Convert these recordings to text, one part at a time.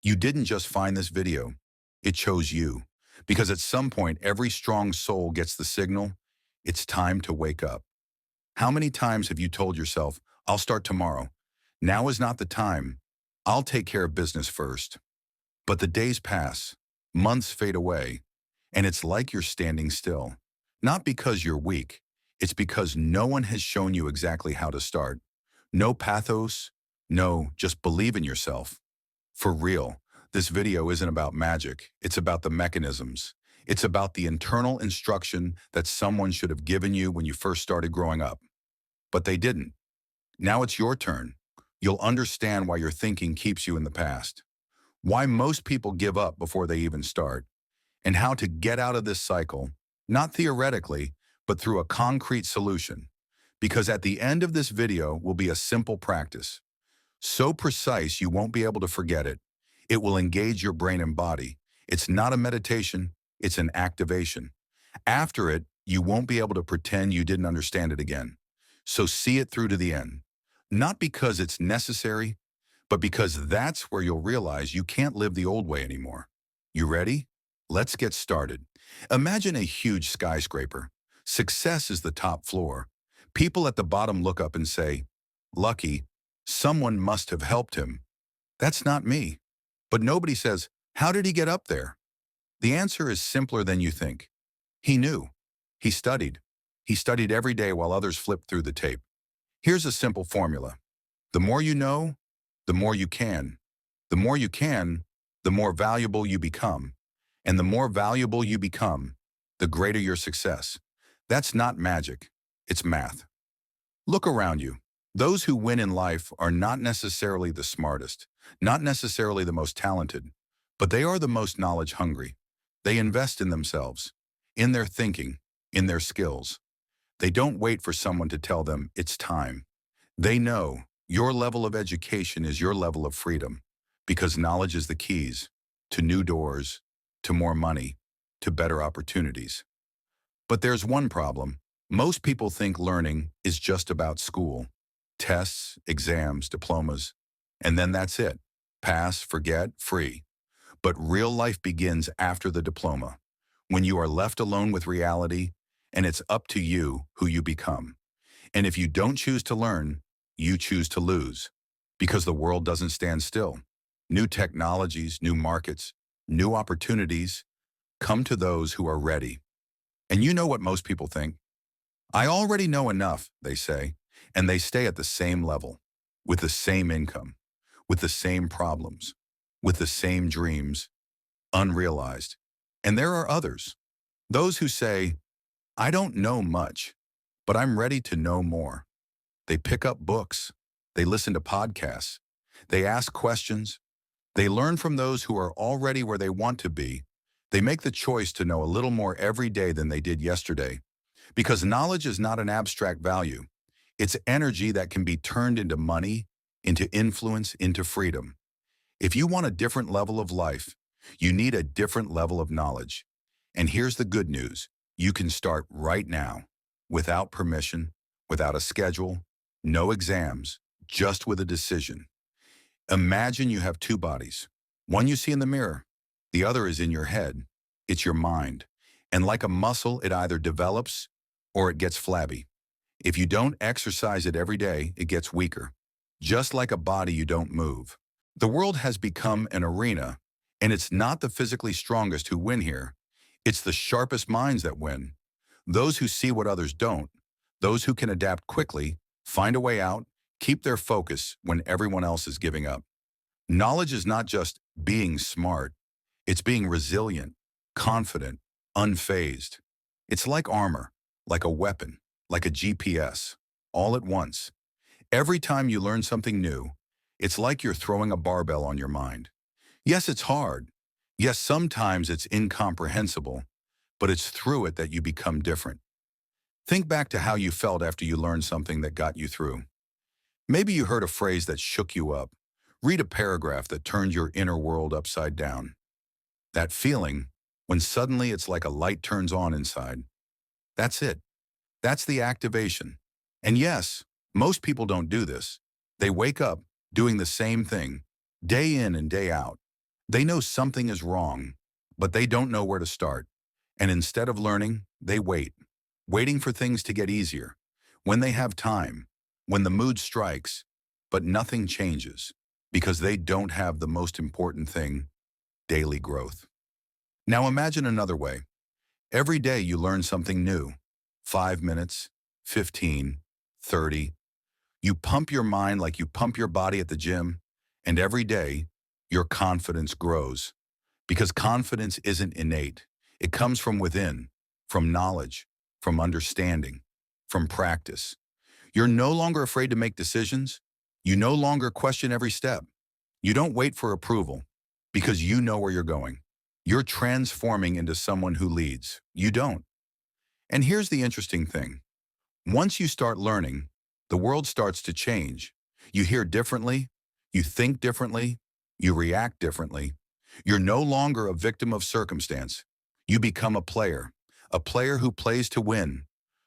You didn't just find this video, it chose you. Because at some point, every strong soul gets the signal, it's time to wake up. How many times have you told yourself, I'll start tomorrow. Now is not the time. I'll take care of business first. But the days pass, months fade away, and it's like you're standing still. Not because you're weak, it's because no one has shown you exactly how to start. No pathos, no, just believe in yourself. For real, this video isn't about magic, it's about the mechanisms. It's about the internal instruction that someone should have given you when you first started growing up. But they didn't. Now it's your turn. You'll understand why your thinking keeps you in the past, why most people give up before they even start, and how to get out of this cycle, not theoretically, but through a concrete solution. Because at the end of this video will be a simple practice, so precise you won't be able to forget it. It will engage your brain and body. It's not a meditation, it's an activation. After it, you won't be able to pretend you didn't understand it again. So see it through to the end. Not because it's necessary, but because that's where you'll realize you can't live the old way anymore. You ready? Let's get started. Imagine a huge skyscraper. Success is the top floor. People at the bottom look up and say, lucky, someone must have helped him. That's not me. But nobody says, how did he get up there? The answer is simpler than you think. He knew. He studied. He studied every day while others flipped through the tape. Here's a simple formula. The more you know, the more you can. The more you can, the more valuable you become. And the more valuable you become, the greater your success. That's not magic. It's math. Look around you. Those who win in life are not necessarily the smartest, not necessarily the most talented, but they are the most knowledge hungry. They invest in themselves, in their thinking, in their skills. They don't wait for someone to tell them it's time. They know your level of education is your level of freedom, because knowledge is the keys to new doors, to more money, to better opportunities. But there's one problem. Most people think learning is just about school, tests, exams, diplomas, and then that's it. Pass, forget, free. But real life begins after the diploma, when you are left alone with reality, and it's up to you who you become. And if you don't choose to learn, you choose to lose, because the world doesn't stand still. New technologies, new markets, new opportunities come to those who are ready. And you know what most people think? I already know enough, they say, and they stay at the same level, with the same income, with the same problems, with the same dreams, unrealized. And there are others, those who say, I don't know much, but I'm ready to know more. They pick up books, they listen to podcasts, they ask questions, they learn from those who are already where they want to be. They make the choice to know a little more every day than they did yesterday. Because knowledge is not an abstract value. It's energy that can be turned into money, into influence, into freedom. If you want a different level of life, you need a different level of knowledge. And here's the good news. You can start right now, without permission, without a schedule, no exams, just with a decision. Imagine you have two bodies. One you see in the mirror, the other is in your head. It's your mind. And like a muscle, it either develops or it gets flabby. If you don't exercise it every day, it gets weaker. Just like a body you don't move. The world has become an arena, and it's not the physically strongest who win here. It's the sharpest minds that win. Those who see what others don't. Those who can adapt quickly, find a way out, keep their focus when everyone else is giving up. Knowledge is not just being smart. It's being resilient, confident, unfazed. It's like armor, like a weapon, like a GPS, all at once. Every time you learn something new, it's like you're throwing a barbell on your mind. Yes, it's hard. Yes, sometimes it's incomprehensible, but it's through it that you become different. Think back to how you felt after you learned something that got you through. Maybe you heard a phrase that shook you up. Read a paragraph that turned your inner world upside down. That feeling, when suddenly it's like a light turns on inside. That's it. That's the activation. And yes, most people don't do this. They wake up doing the same thing, day in and day out. They know something is wrong, but they don't know where to start. And instead of learning, they wait, waiting for things to get easier. When they have time, when the mood strikes, but nothing changes because they don't have the most important thing, daily growth. Now imagine another way. Every day you learn something new. 5 minutes, 15, 30. You pump your mind like you pump your body at the gym, and every day your confidence grows. Because confidence isn't innate. It comes from within, from knowledge, from understanding, from practice. You're no longer afraid to make decisions. You no longer question every step. You don't wait for approval because you know where you're going. You're transforming into someone who leads. You don't. And here's the interesting thing. Once you start learning, the world starts to change. You hear differently, you think differently, you react differently. You're no longer a victim of circumstance. You become a player who plays to win.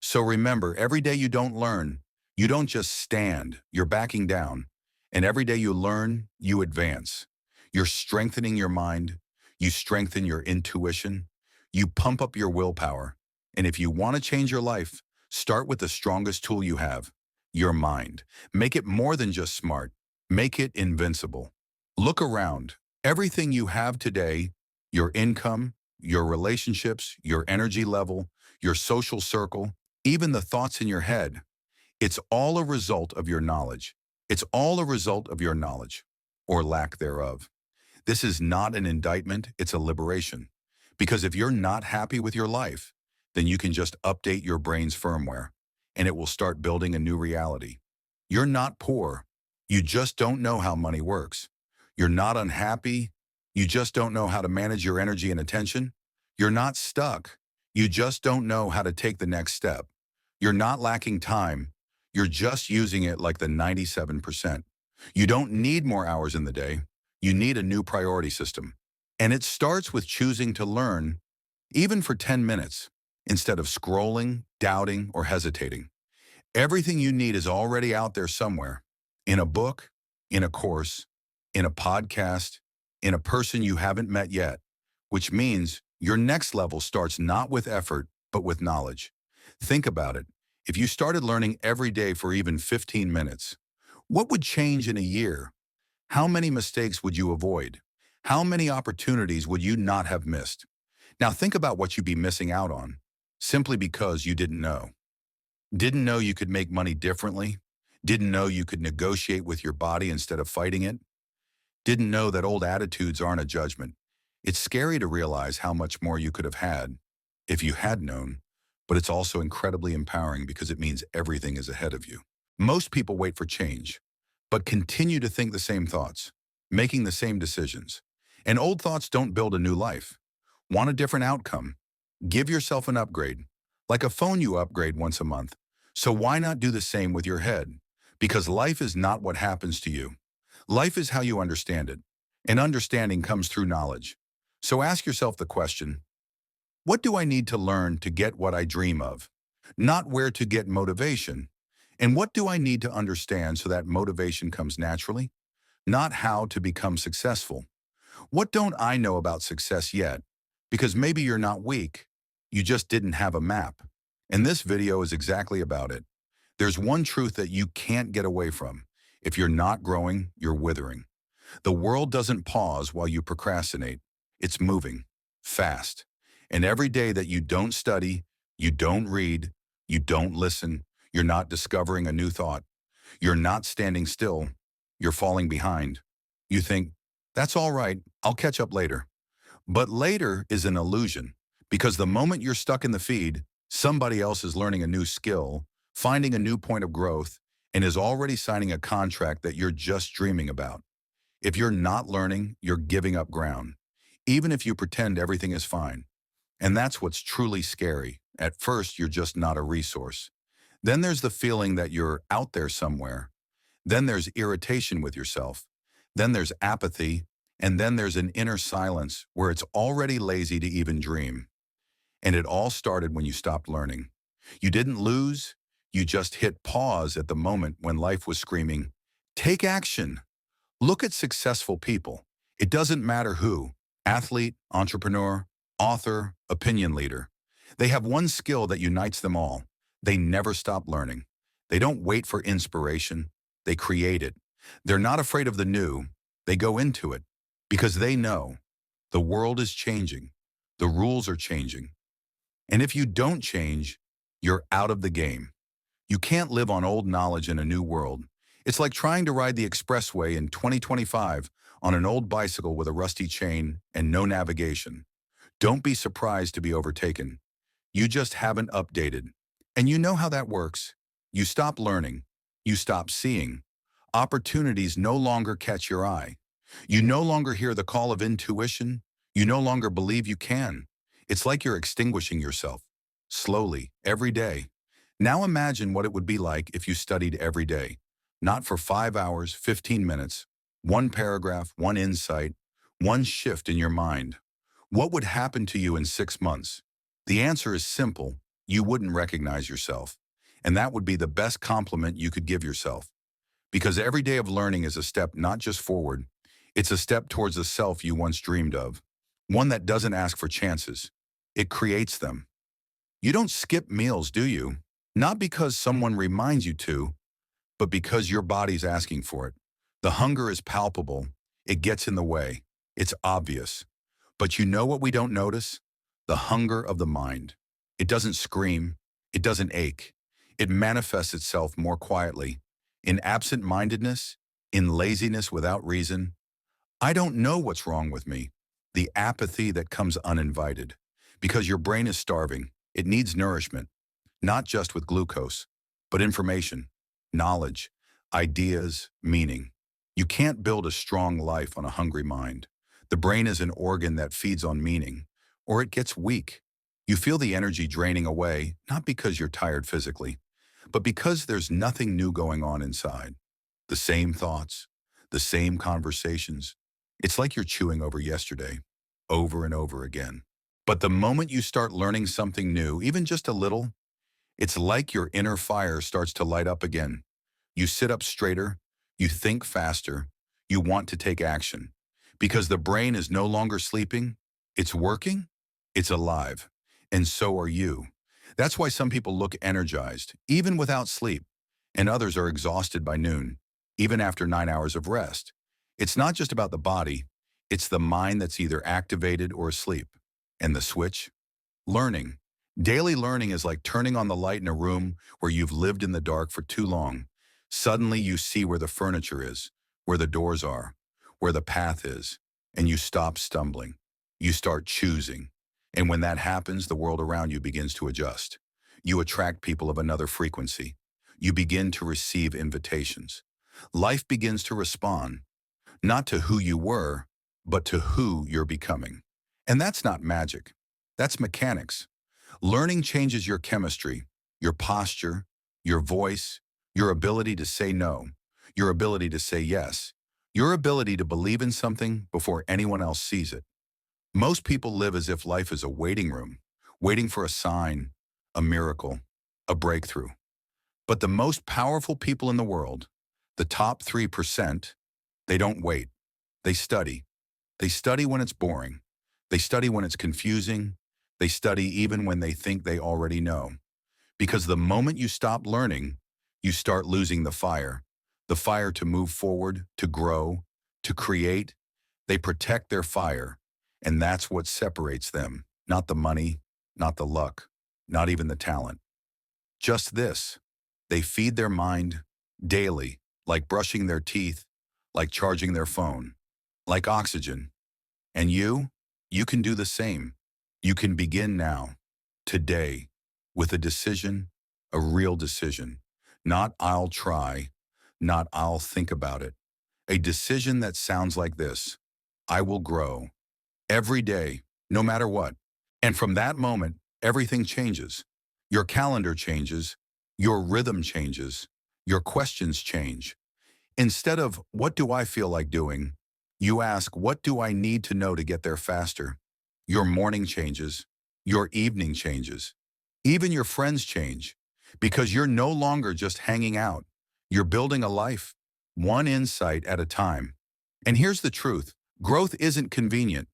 So remember, every day you don't learn, you don't just stand, you're backing down. And every day you learn, you advance. You're strengthening your mind, you strengthen your intuition, you pump up your willpower. And if you want to change your life, start with the strongest tool you have, your mind. Make it more than just smart. Make it invincible. Look around. Everything you have today, your income, your relationships, your energy level, your social circle, even the thoughts in your head, it's all a result of your knowledge. It's all a result of your knowledge, or lack thereof. This is not an indictment, it's a liberation. Because if you're not happy with your life, then you can just update your brain's firmware, and it will start building a new reality. You're not poor. You just don't know how money works. You're not unhappy. You just don't know how to manage your energy and attention. You're not stuck. You just don't know how to take the next step. You're not lacking time. You're just using it like the 97%. You don't need more hours in the day. You need a new priority system. And it starts with choosing to learn, even for 10 minutes, instead of scrolling, doubting, or hesitating. Everything you need is already out there somewhere, in a book, in a course, in a podcast, in a person you haven't met yet, which means your next level starts not with effort, but with knowledge. Think about it. If you started learning every day for even 15 minutes, what would change in a year? How many mistakes would you avoid? How many opportunities would you not have missed? Now think about what you'd be missing out on, simply because you didn't know. Didn't know you could make money differently? Didn't know you could negotiate with your body instead of fighting it? Didn't know that old attitudes aren't a judgment? It's scary to realize how much more you could have had if you had known, but it's also incredibly empowering because it means everything is ahead of you. Most people wait for change, but continue to think the same thoughts, making the same decisions. And old thoughts don't build a new life. Want a different outcome? Give yourself an upgrade, like a phone you upgrade once a month. So why not do the same with your head? Because life is not what happens to you. Life is how you understand it. And understanding comes through knowledge. So ask yourself the question, what do I need to learn to get what I dream of? Not where to get motivation. And what do I need to understand so that motivation comes naturally? Not how to become successful. What don't I know about success yet? Because maybe you're not weak. You just didn't have a map. And this video is exactly about it. There's one truth that you can't get away from. If you're not growing, you're withering. The world doesn't pause while you procrastinate. It's moving, fast. And every day that you don't study, you don't read, you don't listen, you're not discovering a new thought. You're not standing still. You're falling behind. You think, that's all right, I'll catch up later. But later is an illusion, because the moment you're stuck in the feed, somebody else is learning a new skill, finding a new point of growth, and is already signing a contract that you're just dreaming about. If you're not learning, you're giving up ground, even if you pretend everything is fine. And that's what's truly scary. At first, you're just not a resource. Then there's the feeling that you're out there somewhere. Then there's irritation with yourself. Then there's apathy. And then there's an inner silence where it's already lazy to even dream. And it all started when you stopped learning. You didn't lose. You just hit pause at the moment when life was screaming, take action. Look at successful people. It doesn't matter who, athlete, entrepreneur, author, opinion leader. They have one skill that unites them all. They never stop learning. They don't wait for inspiration. They create it. They're not afraid of the new. They go into it because they know the world is changing. The rules are changing. And if you don't change, you're out of the game. You can't live on old knowledge in a new world. It's like trying to ride the expressway in 2025 on an old bicycle with a rusty chain and no navigation. Don't be surprised to be overtaken. You just haven't updated. And you know how that works. You stop learning. You stop seeing. Opportunities no longer catch your eye. You no longer hear the call of intuition. You no longer believe you can. It's like you're extinguishing yourself. Slowly, every day. Now imagine what it would be like if you studied every day. Not for 5 hours, 15 minutes. One paragraph, one insight, one shift in your mind. What would happen to you in 6 months? The answer is simple. You wouldn't recognize yourself. And that would be the best compliment you could give yourself. Because every day of learning is a step not just forward, it's a step towards the self you once dreamed of. One that doesn't ask for chances. It creates them. You don't skip meals, do you? Not because someone reminds you to, but because your body's asking for it. The hunger is palpable. It gets in the way. It's obvious. But you know what we don't notice? The hunger of the mind. It doesn't scream. It doesn't ache. It manifests itself more quietly. In absent-mindedness, in laziness without reason. I don't know what's wrong with me. The apathy that comes uninvited. Because your brain is starving. It needs nourishment. Not just with glucose, but information, knowledge, ideas, meaning. You can't build a strong life on a hungry mind. The brain is an organ that feeds on meaning, or it gets weak. You feel the energy draining away, not because you're tired physically, but because there's nothing new going on inside. The same thoughts, the same conversations. It's like you're chewing over yesterday, over and over again. But the moment you start learning something new, even just a little, it's like your inner fire starts to light up again. You sit up straighter, you think faster, you want to take action. Because the brain is no longer sleeping, it's working, it's alive. And so are you. That's why some people look energized, even without sleep, and others are exhausted by noon, even after 9 hours of rest. It's not just about the body, it's the mind that's either activated or asleep. And the switch? Learning. Daily learning is like turning on the light in a room where you've lived in the dark for too long. Suddenly you see where the furniture is, where the doors are, where the path is, and you stop stumbling. You start choosing. And when that happens, the world around you begins to adjust. You attract people of another frequency. You begin to receive invitations. Life begins to respond, not to who you were, but to who you're becoming. And that's not magic. That's mechanics. Learning changes your chemistry, your posture, your voice, your ability to say no, your ability to say yes, your ability to believe in something before anyone else sees it. Most people live as if life is a waiting room, waiting for a sign, a miracle, a breakthrough. But the most powerful people in the world, the top 3%, they don't wait. They study. They study when it's boring. They study when it's confusing. They study even when they think they already know. Because the moment you stop learning, you start losing the fire to move forward, to grow, to create. They protect their fire, and that's what separates them. Not the money, not the luck, not even the talent. Just this. They feed their mind daily, like brushing their teeth, like charging their phone, like oxygen. And you can do the same. You can begin now, today, with a decision, a real decision. Not I'll try, not I'll think about it. A decision that sounds like this: I will grow. Every day, no matter what. And from that moment, everything changes. Your calendar changes, your rhythm changes, your questions change. Instead of, what do I feel like doing? You ask, what do I need to know to get there faster? Your morning changes, your evening changes. Even your friends change, because you're no longer just hanging out. You're building a life, one insight at a time. And here's the truth. Growth isn't convenient.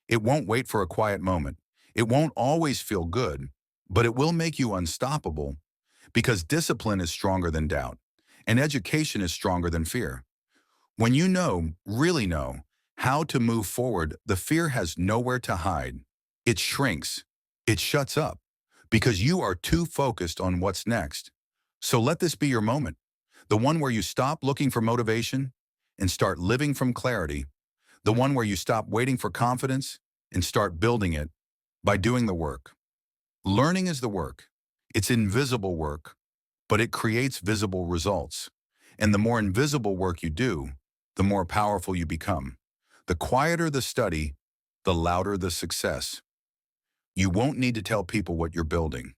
It won't wait for a quiet moment. It won't always feel good, but it will make you unstoppable because discipline is stronger than doubt, and education is stronger than fear. When you know, really know, how to move forward, the fear has nowhere to hide. It shrinks. It shuts up because you are too focused on what's next. So let this be your moment, the one where you stop looking for motivation and start living from clarity, the one where you stop waiting for confidence and start building it by doing the work. Learning is the work. It's invisible work, but it creates visible results. And the more invisible work you do, the more powerful you become. The quieter the study, the louder the success. You won't need to tell people what you're building.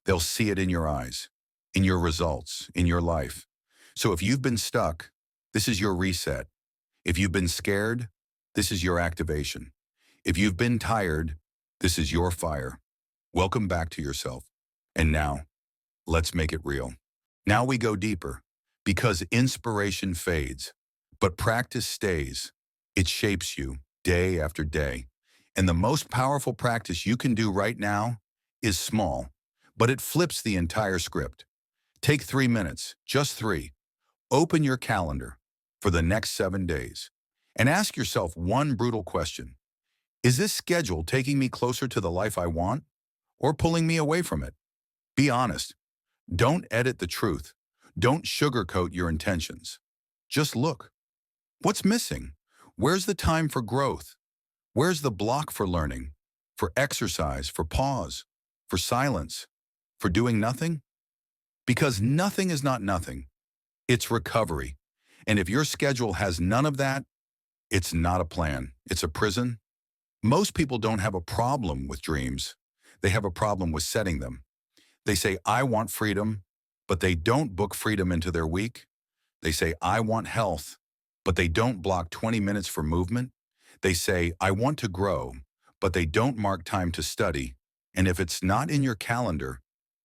They'll see it in your eyes, in your results, in your life. So if you've been stuck, this is your reset. If you've been scared, this is your activation. If you've been tired, this is your fire. Welcome back to yourself. And now, let's make it real. Now we go deeper, because inspiration fades, but practice stays. It shapes you day after day. And the most powerful practice you can do right now is small, but it flips the entire script. Take 3 minutes, just 3. Open your calendar for the next 7 days and ask yourself one brutal question. Is this schedule taking me closer to the life I want or pulling me away from it? Be honest. Don't edit the truth. Don't sugarcoat your intentions. Just look. What's missing? Where's the time for growth? Where's the block for learning, for exercise, for pause, for silence, for doing nothing? Because nothing is not nothing. It's recovery. And if your schedule has none of that, it's not a plan. It's a prison. Most people don't have a problem with dreams. They have a problem with setting them. They say, I want freedom, but they don't book freedom into their week. They say, I want health, but they don't block 20 minutes for movement. They say, I want to grow, but they don't mark time to study. And if it's not in your calendar,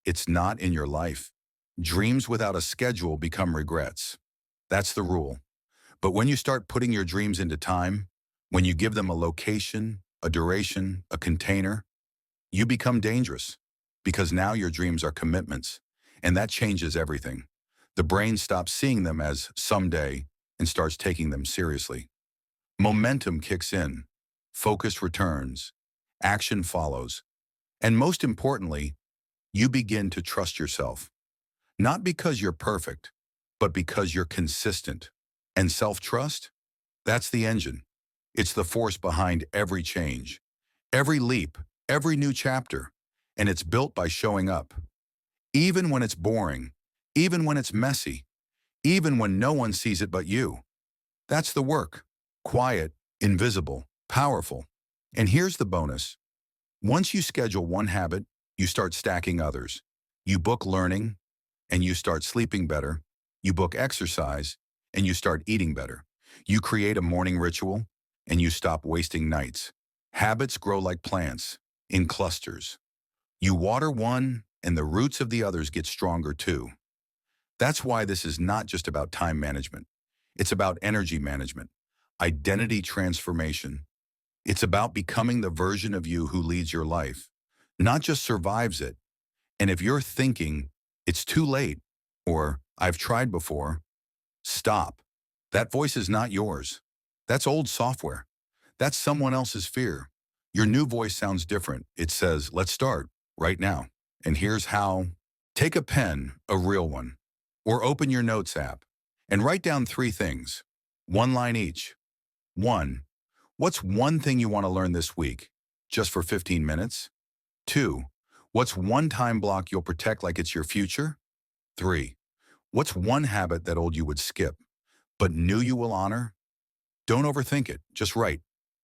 it's not in your life. Dreams without a schedule become regrets. That's the rule. But when you start putting your dreams into time, when you give them a location, a duration, a container, you become dangerous because now your dreams are commitments, and that changes everything. The brain stops seeing them as someday and starts taking them seriously. Momentum kicks in, focus returns, action follows, and most importantly, you begin to trust yourself. Not because you're perfect, but because you're consistent. And self-trust? That's the engine. It's the force behind every change, every leap, every new chapter, and it's built by showing up. Even when it's boring, even when it's messy, even when no one sees it but you. That's the work. Quiet, invisible, powerful. And here's the bonus. Once you schedule one habit, you start stacking others. You book learning, and you start sleeping better. You book exercise, and you start eating better. You create a morning ritual, and you stop wasting nights. Habits grow like plants, in clusters. You water one, and the roots of the others get stronger too. That's why this is not just about time management. It's about energy management, identity transformation. It's about becoming the version of you who leads your life, not just survives it. And if you're thinking, it's too late, or I've tried before, stop. That voice is not yours. That's old software. That's someone else's fear. Your new voice sounds different. It says, let's start right now. And here's how. Take a pen, a real one, or open your notes app and write down 3 things, 1 line each. 1. What's one thing you want to learn this week, just for 15 minutes? 2. What's one time block you'll protect like it's your future? 3. What's one habit that old you would skip, but new you will honor? Don't overthink it, just write.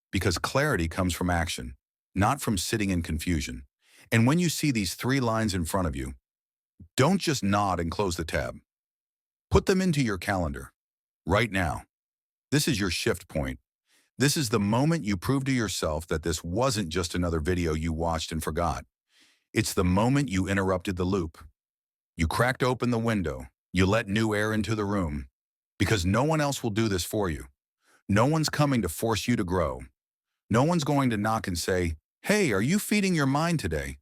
Because clarity comes from action, not from sitting in confusion. And when you see these 3 lines in front of you, don't just nod and close the tab. Put them into your calendar, right now. This is your shift point. This is the moment you prove to yourself that this wasn't just another video you watched and forgot. It's the moment you interrupted the loop. You cracked open the window. You let new air into the room. Because no one else will do this for you. No one's coming to force you to grow. No one's going to knock and say, "Hey, are you feeding your mind today?"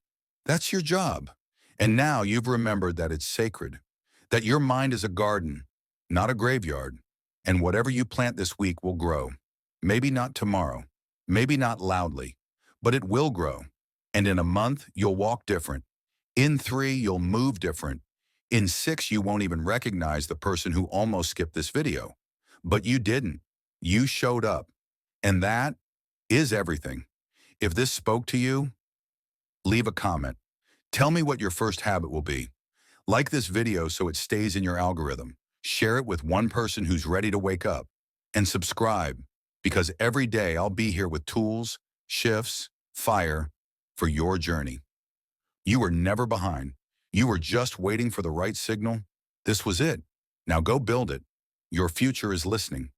That's your job. And now you've remembered that it's sacred, that your mind is a garden, not a graveyard, and whatever you plant this week will grow. Maybe not tomorrow, maybe not loudly, but it will grow. And in a month, you'll walk different. In 3, you'll move different. In 6, you won't even recognize the person who almost skipped this video. But you didn't. You showed up. And that is everything. If this spoke to you, leave a comment. Tell me what your first habit will be. Like this video so it stays in your algorithm. Share it with one person who's ready to wake up. And subscribe, because every day I'll be here with tools, shifts, fire for your journey. You were never behind. You were just waiting for the right signal. This was it. Now go build it. Your future is listening.